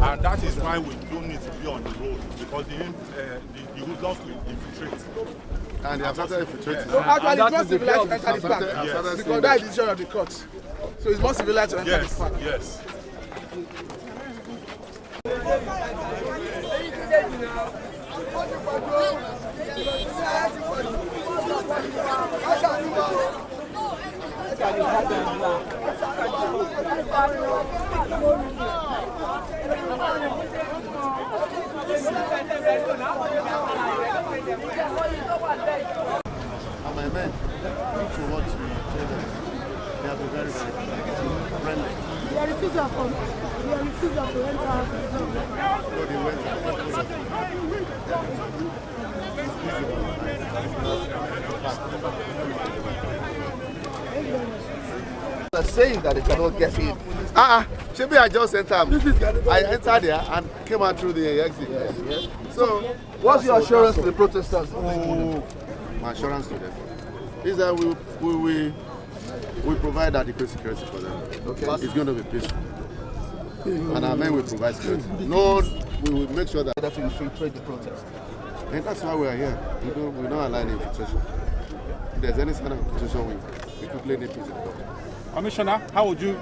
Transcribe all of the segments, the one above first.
And that is why we don't need to be on the road, because the hoodlums will infiltrate. And they have started infiltrating. So actually, it's more civilized to enter the park, because that is the decision of the court. So it's more civilized to enter the park. Yes. And my men, to what we told them, they have been very, very friendly. They refuse to enter. So they went They're saying that they cannot get in. Maybe I just entered. I entered there and came out through the exit. Yes. So, What's your assurance to the protesters? my assurance to them is that we provide adequate security for them. Okay. It's going to be peaceful. And our men will provide security. Lord, we will make sure that That will infiltrate the protest. and that's why we are here. We don't allow any infiltration. If there's any sign of infiltration, we quickly need peace. Commissioner, how would you,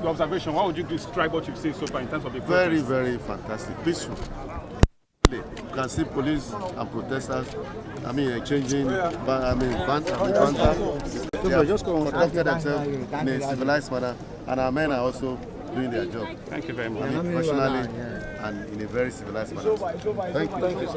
your observation, how would you describe what you've seen so far in terms of the protest? Very, very fantastic. Peaceful. You can see police and protesters, exchanging, banter. They have just conducted themselves in a civilized manner, and our men are also doing their job. Thank you very much. Professionally and in a very civilized manner. Thank you.